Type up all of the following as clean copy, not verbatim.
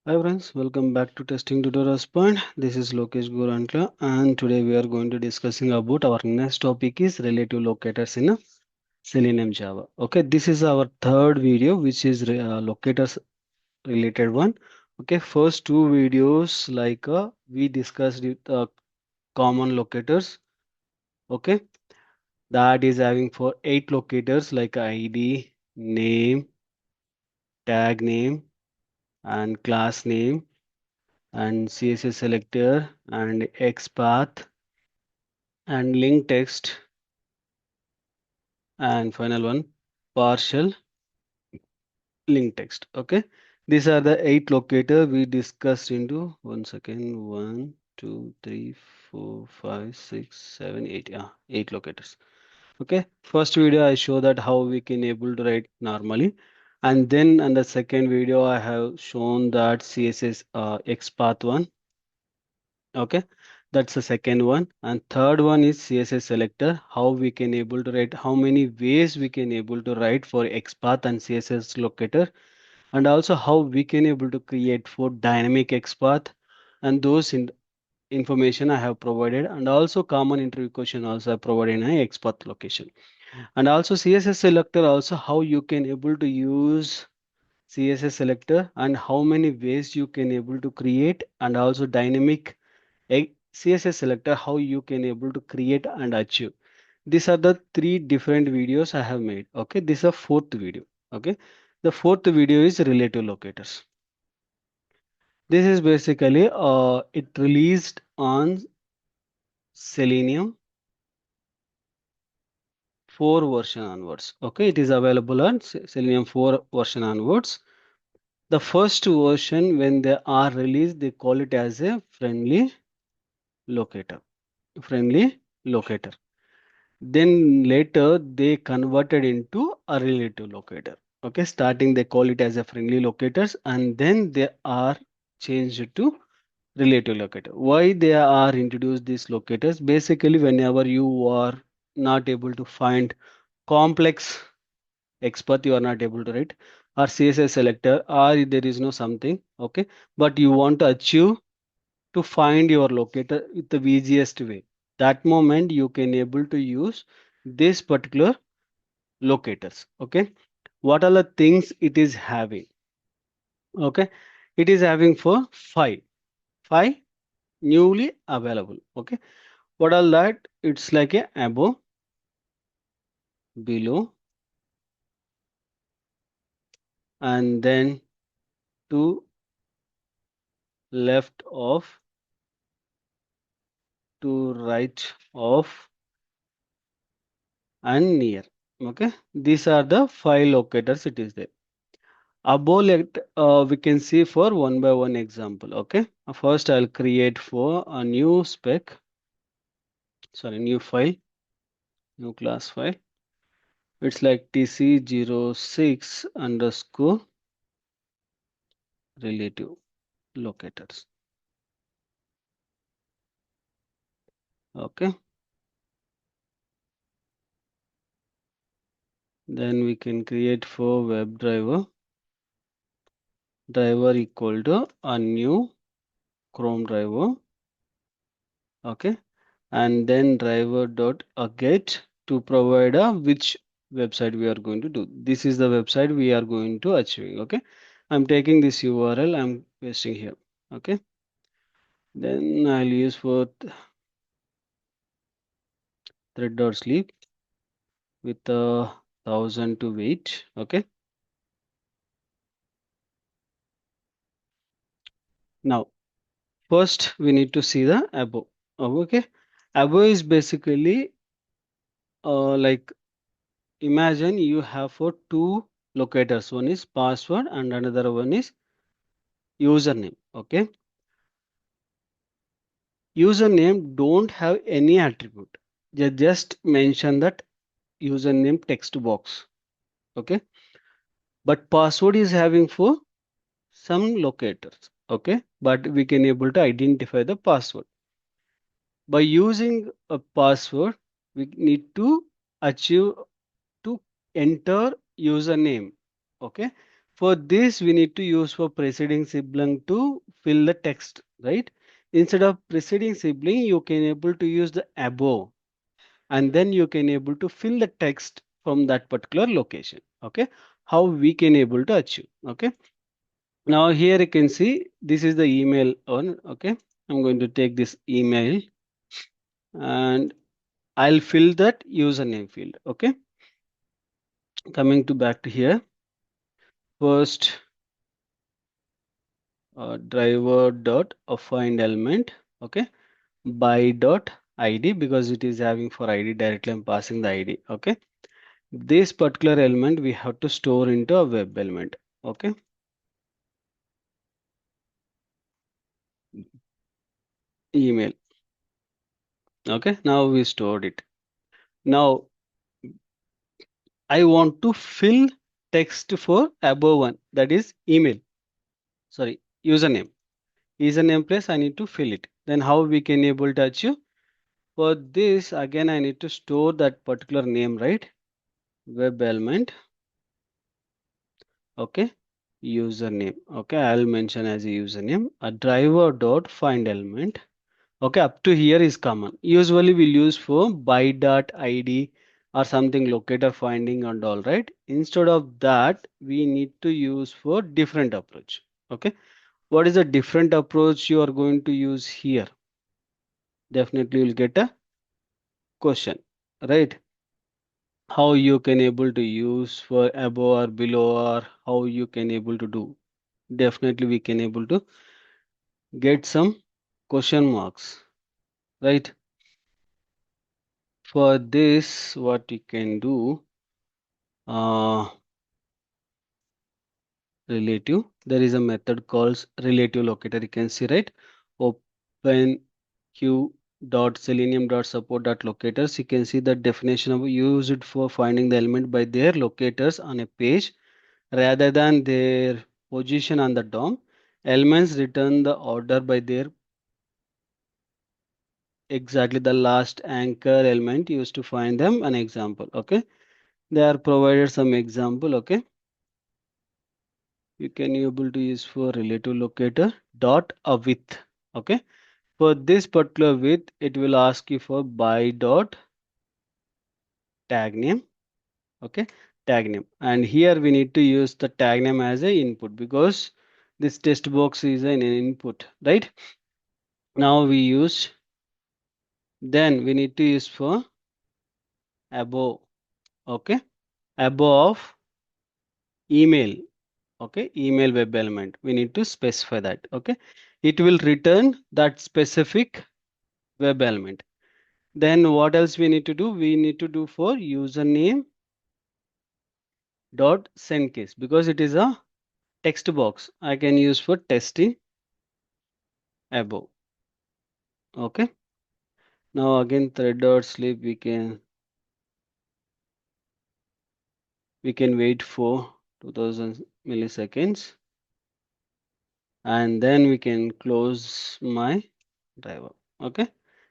Hi friends, welcome back to Testing Tutorials Point. This is Lokesh Gurantla and today we are going to discussing about our next topic is relative locators in a Selenium Java. Okay, this is our third video which is locators related one. Okay, first two videos we discussed common locators. Okay, that is having for 8 locators like ID, name, tag name and class name and CSS selector and XPath and link text and final one partial link text. Okay, these are the 8 locator we discussed into 1 second 1 2 3 4 5 6 7 8, yeah, 8 locators. Okay, first video I show that how we can able to write normally, and then in the second video I have shown that CSS XPath one. Okay, that's the second one. And third one is CSS selector. How we can able to write, how many ways we can able to write for XPath and CSS locator, and also how we can able to create for dynamic XPath, and those information I have provided, and also common interview question also I provided in a XPath location, and also CSS selector also how you can able to use CSS selector and how many ways you can able to create, and also dynamic a CSS selector how you can able to create and achieve. These are the three different videos I have made. Okay, this is a fourth video. Okay, the fourth video is relative locators. This is basically it released on Selenium 4 version onwards. Okay, it is available on Selenium 4 version onwards. The first version when they are released they call it as a locator friendly locator. Then later they converted into a relative locator. Okay, starting they call it as a friendly locators and then they are changed to relative locator. Why they are introduced these locators? Basically, whenever you are not able to find complex expert, you are not able to write or CSS selector or there is no something. Okay, but you want to achieve to find your locator with the easiest way. That moment you can able to use this particular locators. Okay, what are the things it is having? Okay, it is having for five newly available. Okay, what are that? It's like a above, below, and then to left of, to right of, and near. Okay, these are the five locators it is there. Above we can see for one by one example. Okay, first I'll create for a new spec, sorry, new file, new class file. It's like tc06 underscore relative locators. Okay, then we can create for web driver equal to a new Chrome driver. Okay, and then driver dot get to provide a which website we are going to do. This is the website we are going to achieving. Okay, I'm taking this URL, I'm pasting here. Okay, then I'll use for thread.sleep with 1000 to wait. Okay, now first we need to see the above. Okay, above is basically like imagine you have for two locators, one is password and another one is username. Okay, username don't have any attribute. They just mention that username text box. Okay, but password is having for some locators. Okay, but we can able to identify the password by using a password. We need to achieve to enter username. Okay, For this, we need to use for preceding sibling to fill the text, right? Instead of preceding sibling, you can able to use the above, and then you can able to fill the text from that particular location. Okay, how we can able to achieve. Okay, now here you can see this is the email on. Okay, I'm going to take this email and I'll fill that username field. Okay, coming to back to here. First, driver dot find element. Okay, by dot id, because it is having for id directly, I'm passing the id. Okay, this particular element we have to store into a web element. Okay, email. Okay, now we stored it. Now I want to fill text for above one, that is email. Sorry, username. Username place I need to fill it. Then how we can able to achieve? For this again I need to store that particular name, right? Web element. Okay, username. Okay, I'll mention as a username. A driver dot find element. Okay, up to here is common. Usually we'll use for by dot id or something locator finding and all, right? Instead of that, we need to use for different approach. Okay, what is a different approach you are going to use here? Definitely you'll get a question, right? How you can able to use for above or below, or how you can able to do. Definitely we can able to get some question marks, right? For this, what you can do, uh, relative, there is a method called relative locator. You can see, right? Open q dot selenium dot support dot locators. You can see the definition of use it for finding the element by their locators on a page rather than their position on the DOM. Elements return the order by their exactly the last anchor element used to find them. An example. Okay, they are provided some example. Okay, you can able to use for relative locator dot a width. Okay, for this particular width it will ask you for by dot tag name. Okay, tag name, and here we need to use the tag name as a input because this text box is an input, right? Now we use, then we need to use for above. Okay, above email. Okay, email web element, we need to specify that. Okay, it will return that specific web element. Then what else we need to do? We need to do for username dot send case, because it is a text box. I can use for testing above. Okay, now again thread dot sleep, we can wait for 2000 milliseconds, and then we can close my driver. Okay,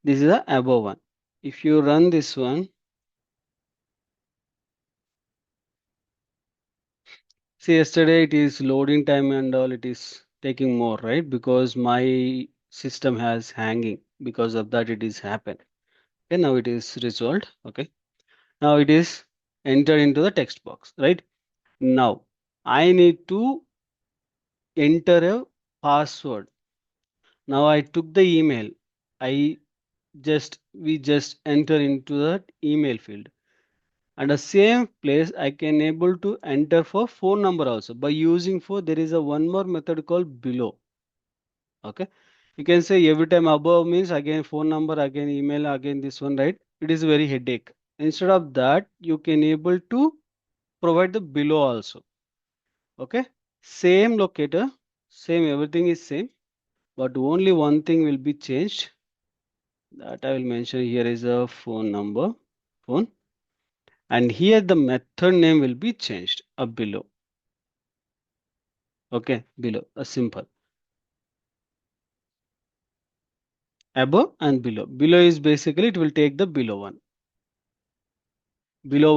this is the above one. If you run this one, see yesterday it is loading time and all, it is taking more, right? Because my system has hanging, because of that it is happened. Okay, now it is resolved. Okay, now it is entered into the text box, right? Now I need to enter a password. Now I took the email. I we just enter into that email field. And the same place I can able to enter for phone number also by using for, there is a one more method called below. Okay, you can say every time above means again phone number, again email, again this one, right? It is very headache. Instead of that, you can able to provide the below also. Okay, same locator, same, everything is same, but only one thing will be changed, that I will mention here is a phone number, phone, and here the method name will be changed up below. Okay, below a simple above and below. Below is basically it will take the below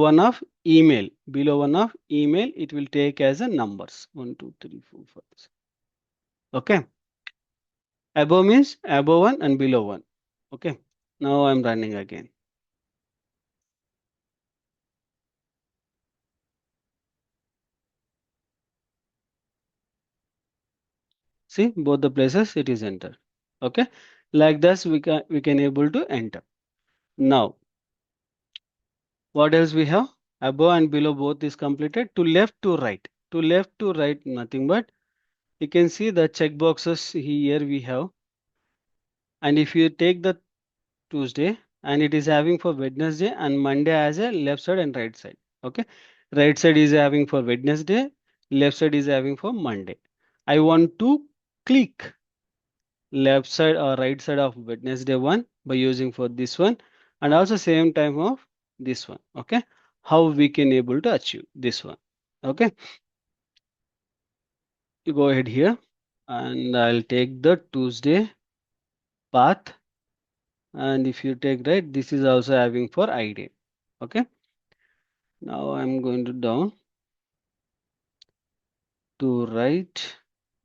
one of email. Below one of email, it will take as a numbers. 1, 2, 3, 4, 5. Okay. Above means above one and below one. Okay. Now I'm running again. See, both the places it is entered. Okay. Like this, we can able to enter. Now, what else we have? Above and below both is completed. To left to right. To left to right, nothing but you can see the check boxes here we have. And if you take the Tuesday and it is having for Wednesday and Monday as a left side and right side. Okay. Right side is having for Wednesday, left side is having for Monday. I want to click left side or right side of Wednesday one by using for this one and also same time of this one. Okay. How we can able to achieve this one. Okay. You go ahead here and I'll take the Tuesday path. And if you take right, this is also having for ID. Okay. Now I'm going to down to right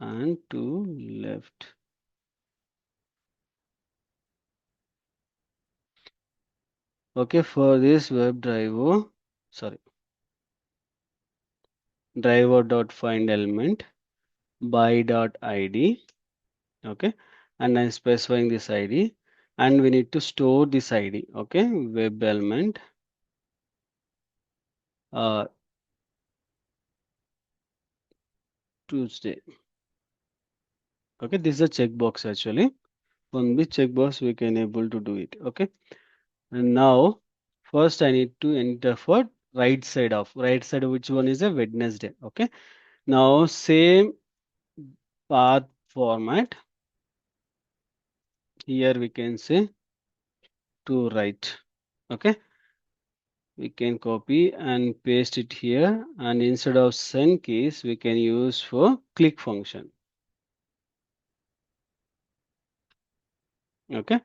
and to left. Okay, for this web driver, sorry, driver dot find element by dot id. Okay, and I'm specifying this id, and we need to store this id. Okay, web element uh, Tuesday. Okay, this is a checkbox actually. On which checkbox we can able to do it. Okay, and now first I need to enter for right side, which one is a Wednesday. Okay, now same path format. Here we can say to right. Okay, we can copy and paste it here, and instead of send keys we can use for click function. Okay,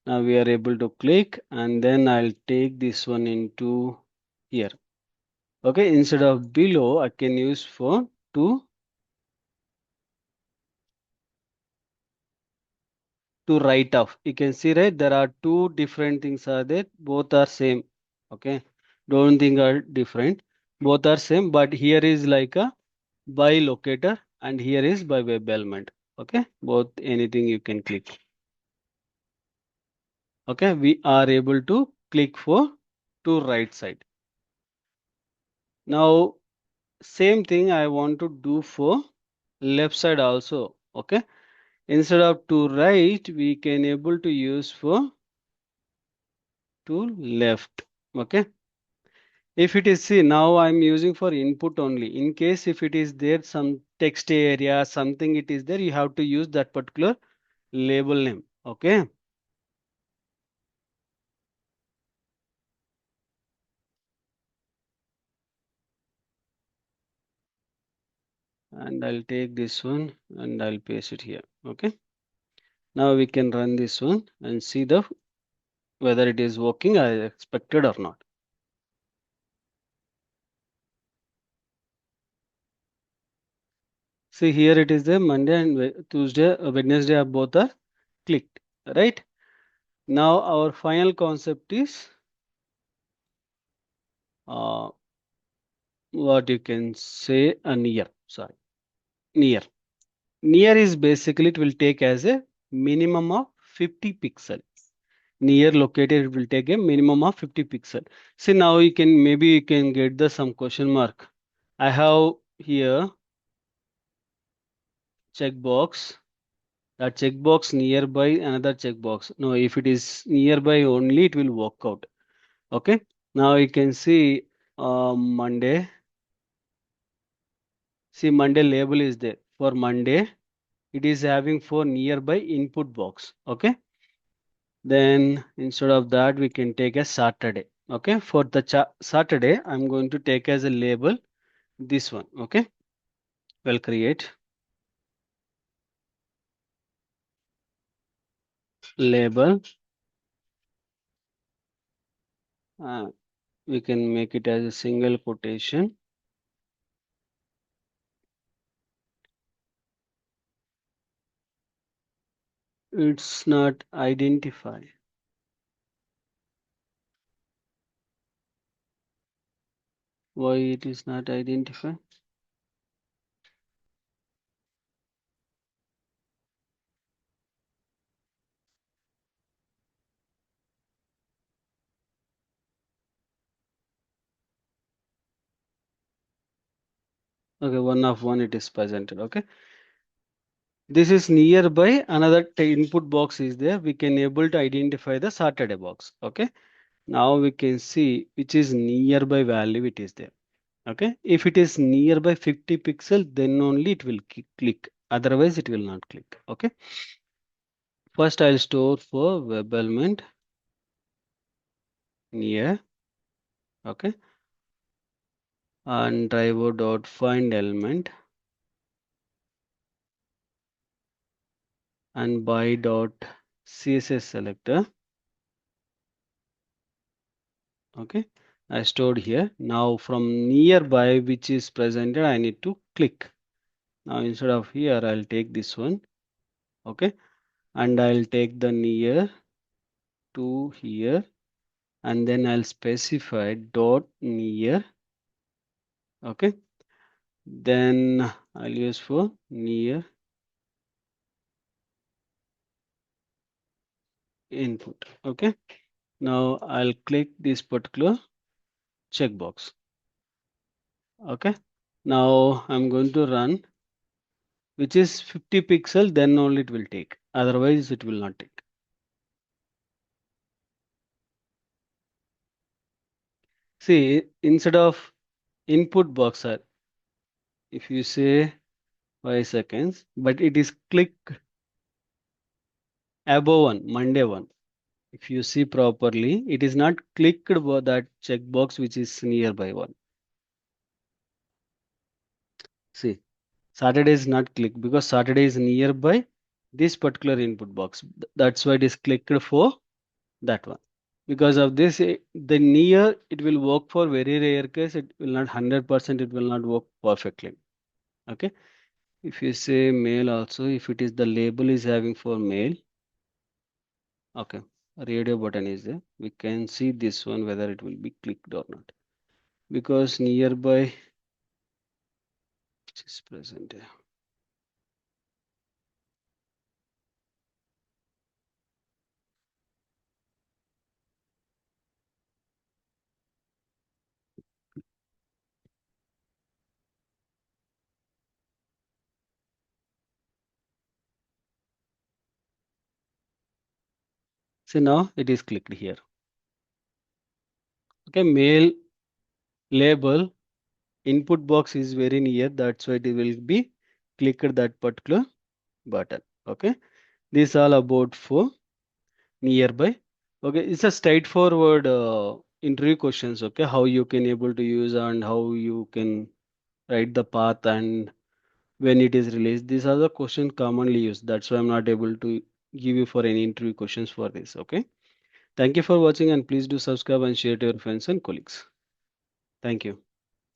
now we are able to click, and then I'll take this one into here. Okay, instead of below I can use for to right off. You can see, right, there are two different things are there, both are same. Okay, don't think are different, both are same, but here is like a by locator and here is by web element. Okay, both anything you can click. Okay, we are able to click for to right side. Now same thing I want to do for left side also. Okay, instead of to right we can able to use for to left. Okay, if it is, see, now I'm using for input only. In case if it is there some text area, something it is there, you have to use that particular label name. Okay. And I'll take this one and I'll paste it here. Okay. Now we can run this one and see the whether it is working as expected or not. See, here it is the Monday and Tuesday, Wednesday are both are clicked, right? Now our final concept is uh, what you can say a near. Sorry, near. Near is basically it will take as a minimum of 50 pixel. Near located it will take a minimum of 50 pixel. See, now you can maybe you can get the some question mark. I have here checkbox. That checkbox nearby another checkbox. No, if it is nearby only it will work out. Okay. Now you can see Monday. See, Monday label is there. For Monday, it is having for nearby input box. Okay. Then instead of that, we can take a Saturday. Okay. For the Saturday, I'm going to take as a label this one. Okay. We'll create label. Uh, we can make it as a single quotation. It's not identify. Why it is not identify? Okay, one of one it is presented. Okay, this is nearby. Another input box is there. We can able to identify the Saturday box. Okay, now we can see which is nearby value it is there. Okay, if it is nearby 50 pixel, then only it will click. Otherwise, it will not click. Okay, first I'll store for web element near. Okay, and driver dot find element and by dot css selector. Okay, I stored here. Now from nearby which is presented, I need to click. Now instead of here, I'll take this one. Okay, and I'll take the near to here, and then I'll specify dot near. Okay, then I'll use for near input. Okay, now I'll click this particular checkbox. Okay, now I'm going to run, which is 50 pixel, then only it will take. Otherwise, it will not take. See, instead of input box, if you say 5 seconds, but it is click above one, Monday one. If you see properly, it is not clicked about that checkbox which is nearby one. See, Saturday is not clicked because Saturday is nearby this particular input box. That's why it is clicked for that one. Because of this, the near it will work for very rare case. It will not 100%. It will not work perfectly. Okay. If you say mail also, if it is the label is having for mail, okay, radio button is there. We can see this one whether it will be clicked or not. Because nearby is present here. See now it is clicked here. Okay, mail label input box is very near. That's why it will be clicked that particular button. Okay, this all about for nearby. Okay, it's a straightforward interview questions. Okay, how you can able to use and how you can write the path and when it is released. These are the questions commonly used. That's why I'm not able to give you for any interview questions for this. Okay, thank you for watching and please do subscribe and share to your friends and colleagues. Thank you.